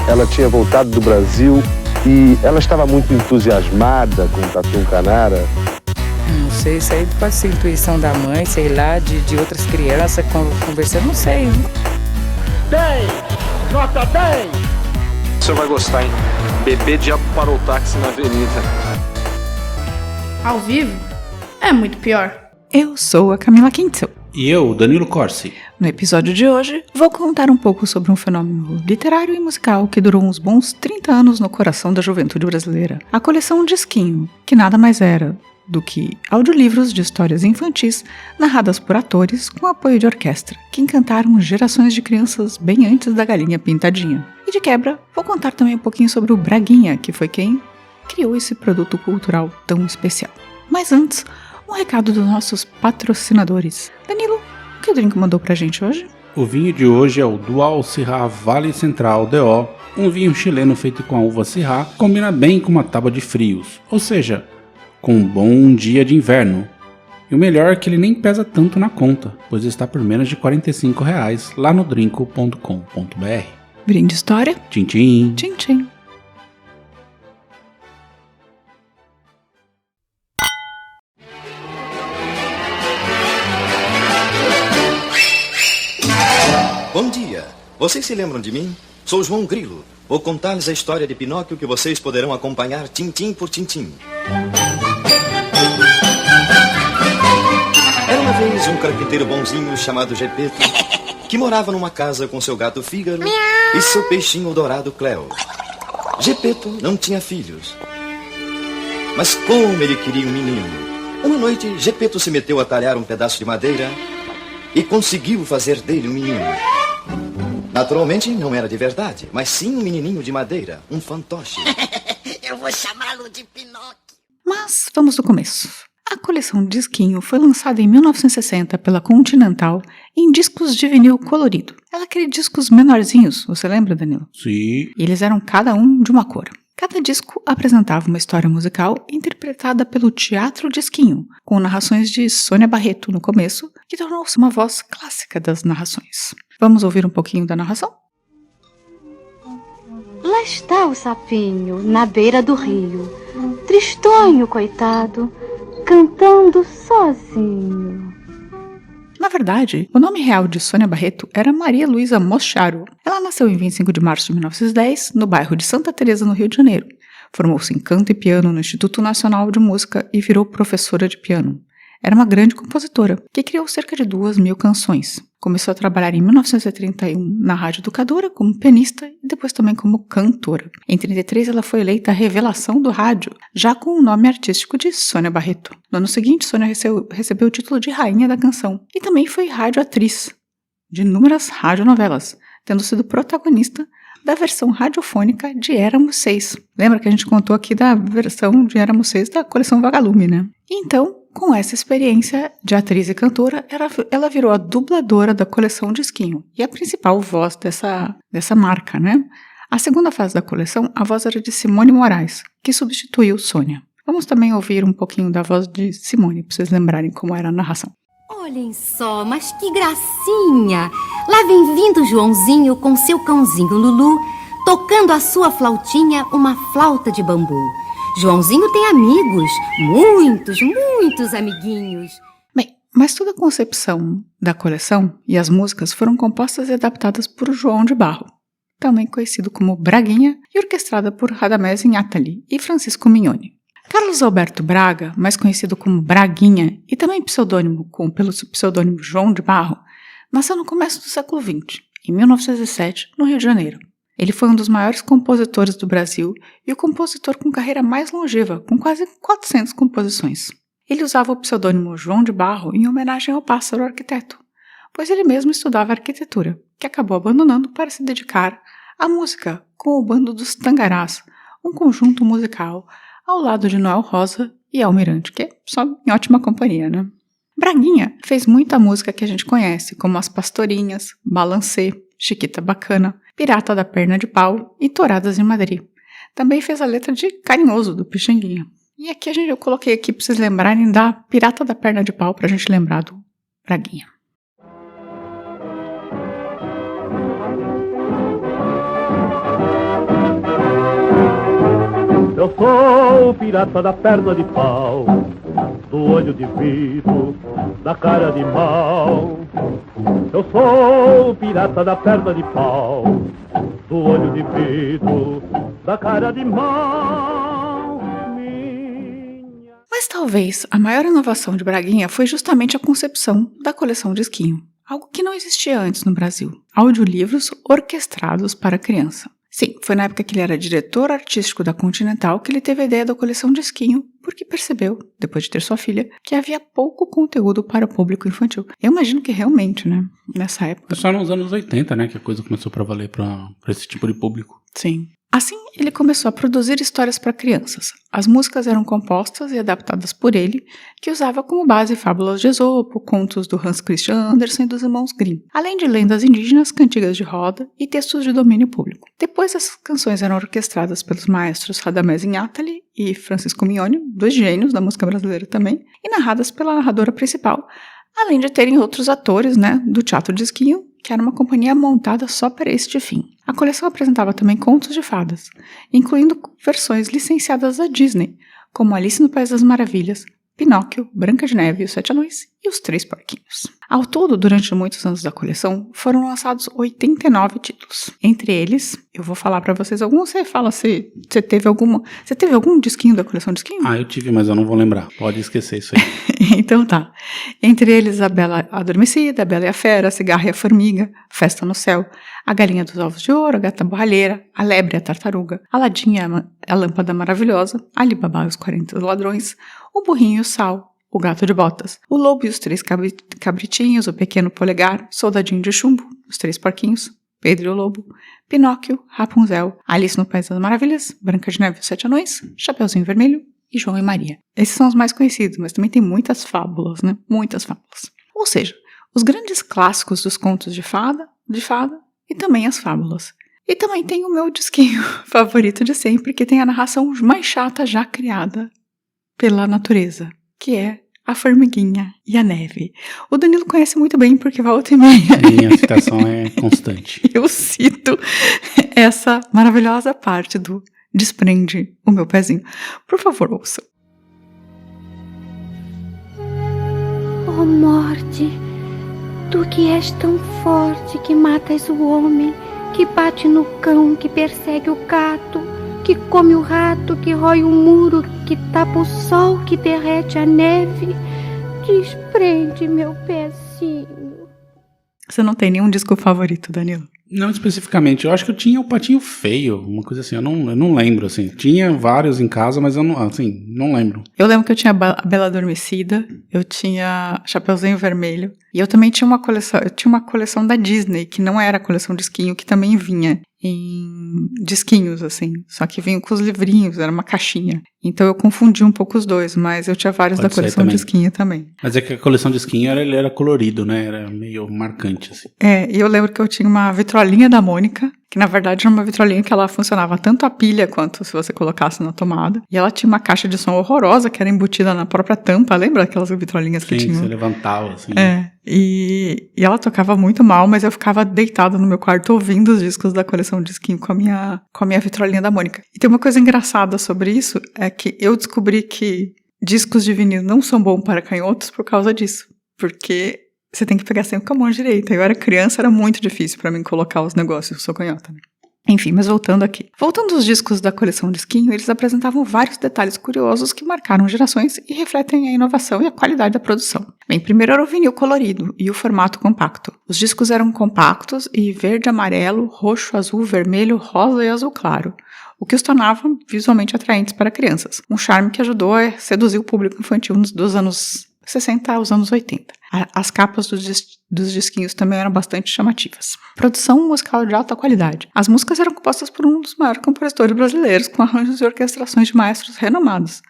ela tinha voltado do Brasil e ela estava muito entusiasmada com o Tatu Canara. Não sei, isso aí pode ser intuição da mãe, sei lá, de outras crianças conversando, não sei. 10! Nota 10! O senhor vai gostar, hein? Bebê diabo parou o táxi na avenida. Ao vivo é muito pior. Eu sou a Camila Quintzel. E eu, Danilo Corsi. No episódio de hoje, vou contar um pouco sobre um fenômeno literário e musical que durou uns bons 30 anos no coração da juventude brasileira. A coleção Disquinho, que nada mais era do que audiolivros de histórias infantis narradas por atores com apoio de orquestra, que encantaram gerações de crianças bem antes da galinha pintadinha. E de quebra, vou contar também um pouquinho sobre o Braguinha, que foi quem criou esse produto cultural tão especial. Mas antes, um recado dos nossos patrocinadores. Danilo, o que o Drink mandou pra gente hoje? O vinho de hoje é o Dual Syrah Vale Central DO, um vinho chileno feito com a uva Syrah, combina bem com uma tábua de frios, ou seja, com um bom dia de inverno. E o melhor é que ele nem pesa tanto na conta, pois está por menos de R$45 lá no drinco.com.br. Brinde história. Tchim tchim. Tchim tchim. Bom dia! Vocês se lembram de mim? Sou João Grilo. Vou contar-lhes a história de Pinóquio que vocês poderão acompanhar tintim por tintim. Era uma vez um carpinteiro bonzinho chamado Gepeto, que morava numa casa com seu gato Fígaro e seu peixinho dourado Cleo. Gepeto não tinha filhos, mas como ele queria um menino. Uma noite, Gepeto se meteu a talhar um pedaço de madeira e conseguiu fazer dele um menino. Naturalmente, não era de verdade, mas sim um menininho de madeira, um fantoche. Eu vou chamá-lo de Pinóquio. Mas vamos do começo. A coleção Disquinho foi lançada em 1960 pela Continental em discos de vinil colorido. Ela queria discos menorzinhos, você lembra, Danilo? Sim. E eles eram cada um de uma cor. Cada disco apresentava uma história musical interpretada pelo Teatro Disquinho, com narrações de Sônia Barreto no começo, que tornou-se uma voz clássica das narrações. Vamos ouvir um pouquinho da narração? Lá está o sapinho, na beira do rio, tristonho, coitado, cantando sozinho. Na verdade, o nome real de Sônia Barreto era Maria Luísa Moscharo. Ela nasceu em 25 de março de 1910, no bairro de Santa Teresa, no Rio de Janeiro. Formou-se em canto e piano no Instituto Nacional de Música e virou professora de piano. Era uma grande compositora, que criou cerca de 2.000 canções. Começou a trabalhar em 1931 na Rádio Educadora como pianista e depois também como cantora. Em 1933 ela foi eleita a revelação do rádio, já com o nome artístico de Sônia Barreto. No ano seguinte, Sônia recebeu o título de Rainha da Canção e também foi radioatriz de inúmeras radionovelas, tendo sido protagonista da versão radiofônica de Éramos Seis. Lembra que a gente contou aqui da versão de Éramos Seis da coleção Vagalume, né? Então, com essa experiência de atriz e cantora, ela virou a dubladora da coleção Disquinho e a principal voz dessa marca, né? A segunda fase da coleção, a voz era de Simone Moraes, que substituiu Sônia. Vamos também ouvir um pouquinho da voz de Simone, para vocês lembrarem como era a narração. Olhem só, mas que gracinha! Lá vem vindo Joãozinho com seu cãozinho Lulu, tocando a sua flautinha, uma flauta de bambu. Joãozinho tem amigos, muitos amiguinhos. Bem, mas toda a concepção da coleção e as músicas foram compostas e adaptadas por João de Barro, também conhecido como Braguinha, e orquestrada por Radamés Inátali e Francisco Mignoni. Carlos Alberto Braga, mais conhecido como Braguinha e também pelo pseudônimo João de Barro, nasceu no começo do século XX, em 1907, no Rio de Janeiro. Ele foi um dos maiores compositores do Brasil e o compositor com carreira mais longeva, com quase 400 composições. Ele usava o pseudônimo João de Barro em homenagem ao pássaro arquiteto, pois ele mesmo estudava arquitetura, que acabou abandonando para se dedicar à música com o Bando dos Tangarás, um conjunto musical ao lado de Noel Rosa e Almirante, que é só em ótima companhia, né? Braguinha fez muita música que a gente conhece, como As Pastorinhas, Balancê, Chiquita Bacana, Pirata da Perna de Pau e Touradas em Madrid. Também fez a letra de Carinhoso, do Pixinguinha. E aqui eu coloquei aqui para vocês lembrarem da Pirata da Perna de Pau, para a gente lembrar do Braguinha. Eu sou o pirata da perna de pau, do olho de vidro, da cara de mal. Eu sou o pirata da perna de pau, do olho de vidro, da cara de mal. Mas talvez a maior inovação de Braguinha foi justamente a concepção da coleção Disquinho, algo que não existia antes no Brasil: audiolivros orquestrados para criança. Sim, foi na época que ele era diretor artístico da Continental que ele teve a ideia da coleção Disquinho, porque percebeu, depois de ter sua filha, que havia pouco conteúdo para o público infantil. Eu imagino que realmente, né, nessa época... É só nos anos 80, né, que a coisa começou para valer para esse tipo de público. Sim. Assim, ele começou a produzir histórias para crianças. As músicas eram compostas e adaptadas por ele, que usava como base fábulas de Esopo, contos do Hans Christian Andersen e dos irmãos Grimm, além de lendas indígenas, cantigas de roda e textos de domínio público. Depois, essas canções eram orquestradas pelos maestros Radamés Inátali e Francisco Mignone, dois gênios da música brasileira também, e narradas pela narradora principal, além de terem outros atores, né, do Teatro Disquinho, que era uma companhia montada só para este fim. A coleção apresentava também contos de fadas, incluindo versões licenciadas da Disney, como Alice no País das Maravilhas, Pinóquio, Branca de Neve e os Sete Anões e os Três Porquinhos. Ao todo, durante muitos anos da coleção, foram lançados 89 títulos. Entre eles, eu vou falar pra vocês alguns. Você fala se você teve algum disquinho da coleção Disquinho? Ah, eu tive, mas eu não vou lembrar. Pode esquecer isso aí. Então tá. Entre eles, a Bela Adormecida, a Bela e a Fera, a Cigarra e a Formiga, Festa no Céu, a Galinha dos Ovos de Ouro, a Gata Borralheira, a Lebre e a Tartaruga, a Ladinha, a Lâmpada Maravilhosa, Ali Babá e os 40 Ladrões, o Burrinho e o Sal, o Gato de Botas, o Lobo e os Três Cabritinhos, o Pequeno Polegar, Soldadinho de Chumbo, os Três Porquinhos, Pedro e o Lobo, Pinóquio, Rapunzel, Alice no País das Maravilhas, Branca de Neve e os Sete Anões, Chapeuzinho Vermelho e João e Maria. Esses são os mais conhecidos, mas também tem muitas fábulas, né? Muitas fábulas. Ou seja, os grandes clássicos dos contos de fada e também as fábulas. E também tem o meu disquinho favorito de sempre, que tem a narração mais chata já criada pela natureza, que é A Formiguinha e a Neve. O Danilo conhece muito bem, porque volta e meia. Minha citação é constante. Eu cito essa maravilhosa parte do Desprende o Meu Pezinho. Por favor, ouça. Oh, morte, tu que és tão forte, que matas o homem, que bate no cão, que persegue o gato, que come o rato, que rói o muro, que tapa o sol, que derrete a neve, desprende meu pezinho. Você não tem nenhum disco favorito, Danilo? Não especificamente, eu acho que eu tinha o Patinho Feio, uma coisa assim, eu não lembro, assim. Tinha vários em casa, mas eu não lembro. Eu lembro que eu tinha a Bela Adormecida, eu tinha Chapeuzinho Vermelho, e eu também tinha uma coleção da Disney, que não era a coleção Disquinho, que também vinha em disquinhos, assim, só que vinha com os livrinhos, era uma caixinha. Então eu confundi um pouco os dois, mas eu tinha vários da coleção Disquinho também. Mas é que a coleção Disquinho ele era colorido, né? Era meio marcante, assim. E eu lembro que eu tinha uma vitrolinha da Mônica, que na verdade era uma vitrolinha que ela funcionava tanto a pilha quanto se você colocasse na tomada. E ela tinha uma caixa de som horrorosa que era embutida na própria tampa. Lembra aquelas vitrolinhas que tinham? Sim, você levantava, assim. E ela tocava muito mal, mas eu ficava deitada no meu quarto ouvindo os discos da coleção Disquinho com a minha vitrolinha da Mônica. E tem uma coisa engraçada sobre isso, é que eu descobri que discos de vinil não são bons para canhotos por causa disso. Porque você tem que pegar sempre com a mão direita. Eu era criança, era muito difícil pra mim colocar os negócios, eu sou canhota, né? Enfim, mas voltando aqui. Voltando aos discos da coleção Disquinho, eles apresentavam vários detalhes curiosos que marcaram gerações e refletem a inovação e a qualidade da produção. Bem, primeiro era o vinil colorido e o formato compacto. Os discos eram compactos e verde, amarelo, roxo, azul, vermelho, rosa e azul claro, o que os tornava visualmente atraentes para crianças. Um charme que ajudou a seduzir o público infantil dos anos 60 aos anos 80. As capas dos disquinhos também eram bastante chamativas. Produção musical de alta qualidade. As músicas eram compostas por um dos maiores compositores brasileiros, com arranjos e orquestrações de maestros renomados,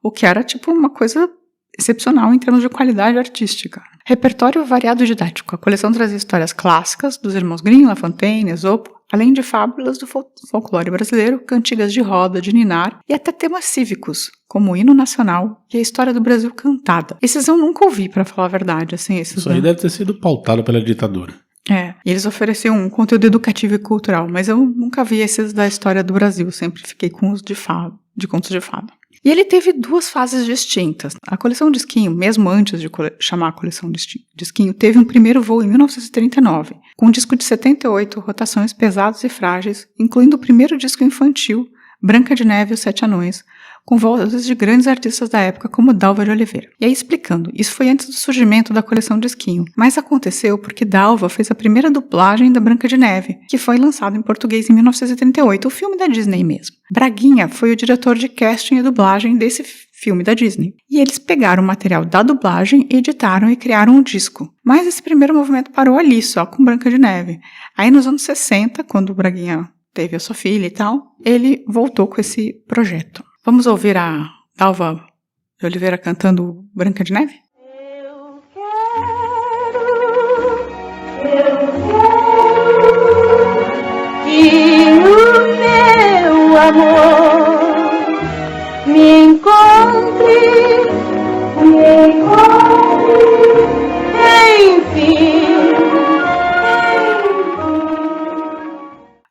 o que era tipo uma coisa excepcional em termos de qualidade artística. Repertório variado e didático. A coleção trazia histórias clássicas dos irmãos Grimm, La Fontaine, Esopo, além de fábulas do folclore brasileiro, cantigas de roda, de ninar e até temas cívicos, como o hino nacional e a história do Brasil cantada. Esses eu nunca ouvi, pra falar a verdade. Assim, Isso aí deve ter sido pautado pela ditadura. Eles ofereciam um conteúdo educativo e cultural, mas eu nunca vi esses da história do Brasil, sempre fiquei com os de de contos de fada. E ele teve 2 fases distintas. A coleção Disquinho, mesmo antes de chamar a coleção Disquinho, teve um primeiro voo em 1939, com um disco de 78 rotações pesados e frágeis, incluindo o primeiro disco infantil, Branca de Neve e os 7 Anões, com vozes de grandes artistas da época como Dalva de Oliveira. E aí explicando, isso foi antes do surgimento da coleção Disquinho, mas aconteceu porque Dalva fez a primeira dublagem da Branca de Neve, que foi lançado em português em 1938, o filme da Disney mesmo. Braguinha foi o diretor de casting e dublagem desse filme da Disney. E eles pegaram o material da dublagem, editaram e criaram um disco. Mas esse primeiro movimento parou ali, só com Branca de Neve. Aí nos anos 60, quando o Braguinha teve a sua filha e tal, ele voltou com esse projeto. Vamos ouvir a Dalva de Oliveira cantando Branca de Neve? Eu quero que o meu amor me encontre, enfim.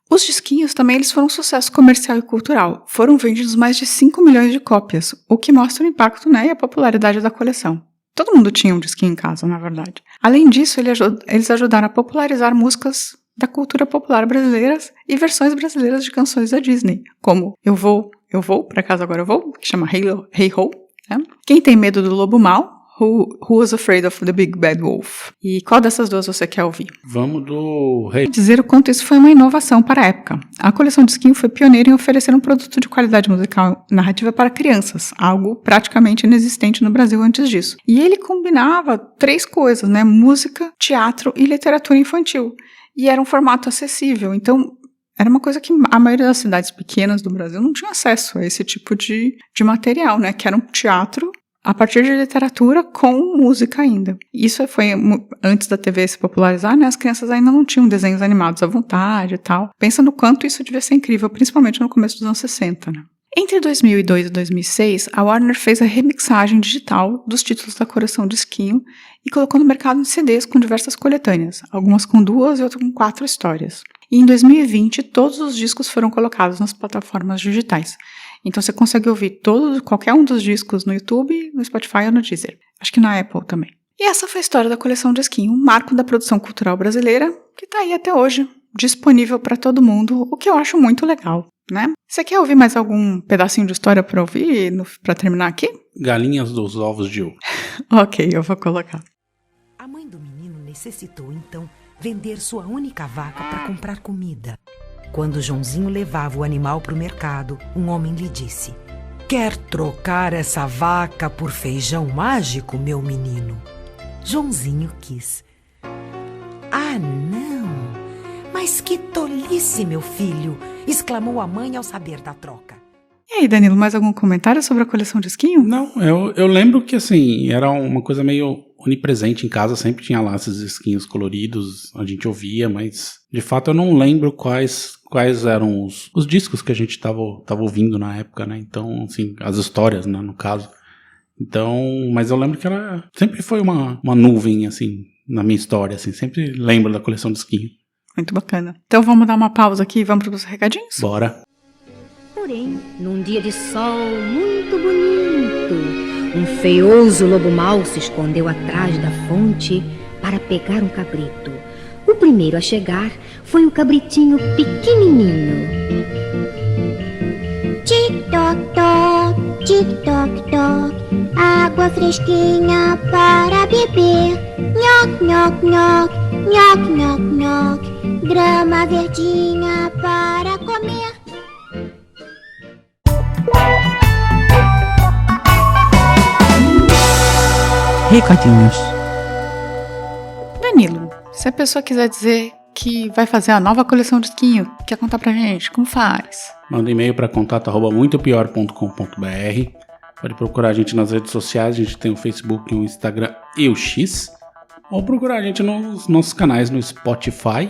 Os disquinhos também eles foram um sucesso comercial e cultural. Foram vendidos mais de 5 milhões de cópias, o que mostra o impacto, né, e a popularidade da coleção. Todo mundo tinha um disquinho em casa, na verdade. Além disso, eles ajudaram a popularizar músicas da cultura popular brasileira e versões brasileiras de canções da Disney, como Eu Vou, Pra Casa Agora Eu Vou, que chama Hey Ho, né? Quem Tem Medo do Lobo Mau, Who Was Afraid of the Big Bad Wolf. E qual dessas 2 você quer ouvir? Vamos do Rei. Dizer o quanto isso foi uma inovação para a época. A coleção Disquinho foi pioneira em oferecer um produto de qualidade musical narrativa para crianças, algo praticamente inexistente no Brasil antes disso. E ele combinava 3 coisas, né? Música, teatro e literatura infantil. E era um formato acessível, então era uma coisa que a maioria das cidades pequenas do Brasil não tinha acesso a esse tipo de material, né? Que era um teatro a partir de literatura com música ainda. Isso foi antes da TV se popularizar, né? As crianças ainda não tinham desenhos animados à vontade e tal. Pensa no quanto isso devia ser incrível, principalmente no começo dos anos 60, né? Entre 2002 e 2006, a Warner fez a remixagem digital dos títulos da coleção Disquinho e colocou no mercado em CDs com diversas coletâneas, algumas com 2 e outras com 4 histórias. E em 2020, todos os discos foram colocados nas plataformas digitais. Então você consegue ouvir qualquer um dos discos no YouTube, no Spotify ou no Deezer. Acho que na Apple também. E essa foi a história da coleção Disquinho, um marco da produção cultural brasileira, que está aí até hoje, disponível para todo mundo, o que eu acho muito legal, né? Você quer ouvir mais algum pedacinho de história para ouvir, para terminar aqui? Galinhas dos Ovos de Ouro. Ok, eu vou colocar. A mãe do menino necessitou, então, vender sua única vaca para comprar comida. Quando Joãozinho levava o animal para o mercado, um homem lhe disse: "Quer trocar essa vaca por feijão mágico, meu menino?" Joãozinho quis. "Ah, não! Mas que tolice, meu filho!" exclamou a mãe ao saber da troca. E aí, Danilo, mais algum comentário sobre a coleção Disquinho? Não, eu lembro que, assim, era uma coisa meio onipresente em casa, sempre tinha lá esses disquinhos coloridos, a gente ouvia, mas de fato eu não lembro quais eram os discos que a gente tava ouvindo na época, né? Então, assim, as histórias, né, no caso. Então, mas eu lembro que ela sempre foi uma nuvem, assim, na minha história, assim, sempre lembro da coleção Disquinho. Muito bacana. Então vamos dar uma pausa aqui e vamos para os recadinhos? Bora. Porém, num dia de sol muito bonito, um feioso lobo mau se escondeu atrás da fonte para pegar um cabrito. O primeiro a chegar foi um cabritinho pequenininho. Tic-toc-toc, tic-toc-toc, água fresquinha para beber. Nhoc-nhoc-nhoc, nhoc-nhoc-nhoc, grama verdinha para comer. Recadinhos. Danilo, se a pessoa quiser dizer que vai fazer a nova coleção Disquinho, quer contar pra gente, como faz? Manda e-mail para contato@muitopior.com.br. Pode procurar a gente nas redes sociais, a gente tem o Facebook, o Instagram e o X. Ou procurar a gente nos nossos canais no Spotify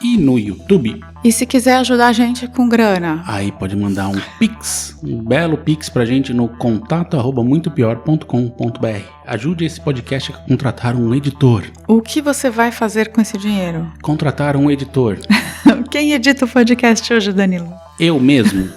e no YouTube. E se quiser ajudar a gente com grana? Aí pode mandar um Pix, um belo Pix pra gente no contato@muitopior.com.br. Ajude esse podcast a contratar um editor. O que você vai fazer com esse dinheiro? Contratar um editor. Quem edita o podcast hoje, Danilo? Eu mesmo.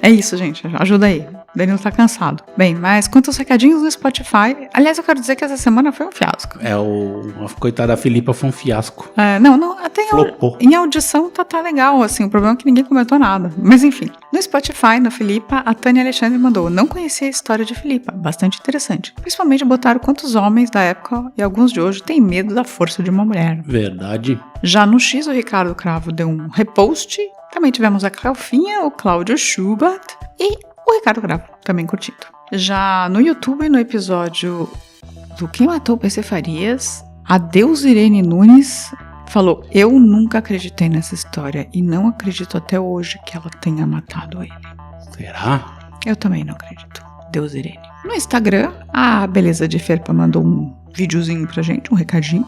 É isso, gente. Ajuda aí. O Danilo tá cansado. Bem, mas quanto aos recadinhos no Spotify... Aliás, eu quero dizer que essa semana foi um fiasco. A coitada da Filipa foi um fiasco. Não, até Flopou. em audição tá legal, assim. O problema é que ninguém comentou nada. Mas enfim. No Spotify, na Filipa, a Tânia Alexandre mandou: não conhecia a história de Filipa. Bastante interessante. Principalmente botaram quantos homens da época e alguns de hoje têm medo da força de uma mulher. Verdade. Já no X, o Ricardo Cravo deu um repost. Também tivemos a Cleufinha, o Cláudio Schubert e o Ricardo Cravo, também curtindo. Já no YouTube, no episódio do Quem Matou o PC Farias, a Deus Irene Nunes falou: eu nunca acreditei nessa história e não acredito até hoje que ela tenha matado ele. Será? Eu também não acredito. Deus Irene. No Instagram, a Beleza de Ferpa mandou um videozinho pra gente, um recadinho.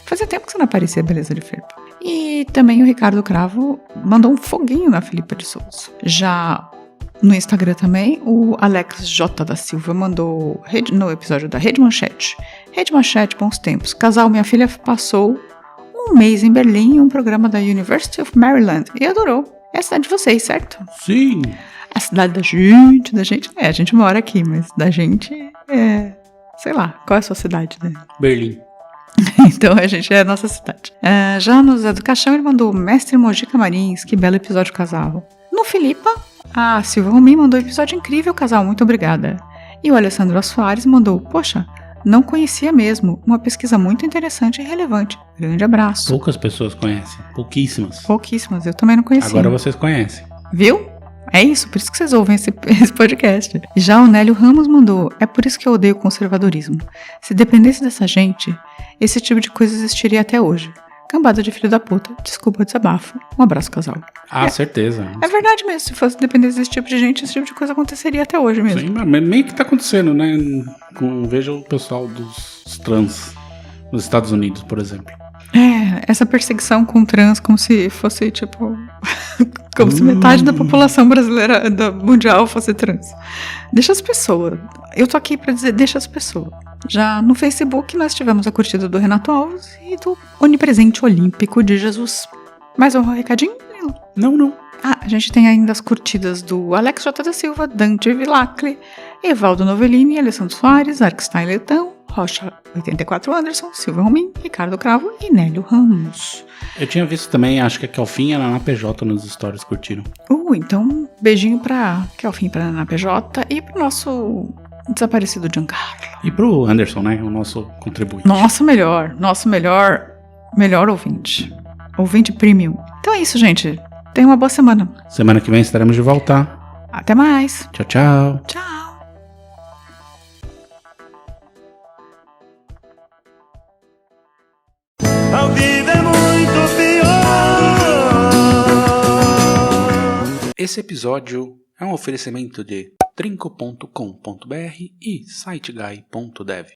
Fazia tempo que você não aparecia, Beleza de Ferpa. E também o Ricardo Cravo mandou um foguinho na Filipa de Souza. Já no Instagram também, o Alex J. da Silva mandou no episódio da Rede Manchete. Rede Manchete, bons tempos. Casal, minha filha passou um mês em Berlim em um programa da University of Maryland e adorou. É a cidade de vocês, certo? Sim. A cidade da gente, a gente mora aqui, mas da gente sei lá, qual é a sua cidade, né? Berlim. Então a gente é a nossa cidade. Já no Zé do Caixão ele mandou Mestre Mojica Marins, que belo episódio casal. No Filipa, a Silvia Romin mandou episódio incrível, casal, muito obrigada. E o Alessandro Soares mandou: poxa, não conhecia mesmo, uma pesquisa muito interessante e relevante. Grande abraço. Poucas pessoas conhecem, pouquíssimas, eu também não conhecia. Agora vocês conhecem. Viu? É isso, por isso que vocês ouvem esse podcast. Já o Nélio Ramos mandou: é por isso que eu odeio o conservadorismo. Se dependesse dessa gente, esse tipo de coisa existiria até hoje. Cambada de filho da puta, desculpa o desabafo. Um abraço, casal. Certeza. É verdade mesmo, se fosse dependesse desse tipo de gente, esse tipo de coisa aconteceria até hoje mesmo. Sim, mas meio que tá acontecendo, né? Veja o pessoal dos trans nos Estados Unidos, por exemplo. Essa perseguição com trans como se fosse, tipo... como se metade da população brasileira, mundial, fosse trans. Deixa as pessoas. Eu tô aqui pra dizer, deixa as pessoas. Já no Facebook, nós tivemos a curtida do Renato Alves e do Onipresente Olímpico de Jesus. Mais um recadinho? Não. A gente tem ainda as curtidas do Alex J. da Silva, Dante Vilacre, Evaldo Novellini, Alessandro Soares, Arqustein Letão, Rocha 84 Anderson, Silvia Romin, Ricardo Cravo e Nélio Ramos. Eu tinha visto também, acho que a Kelfinha e a Naná PJ nos stories curtiram. Então beijinho pra Kelfinha, pra Naná PJ e pro nosso desaparecido Giancarlo. E pro Anderson, né? O nosso contribuinte. Nosso melhor ouvinte. Ouvinte premium. Então é isso, gente. Tenha uma boa semana. Semana que vem estaremos de volta. Até mais. Tchau, tchau. Tchau. A vida é muito pior. Esse episódio é um oferecimento de trinco.com.br e siteguy.dev.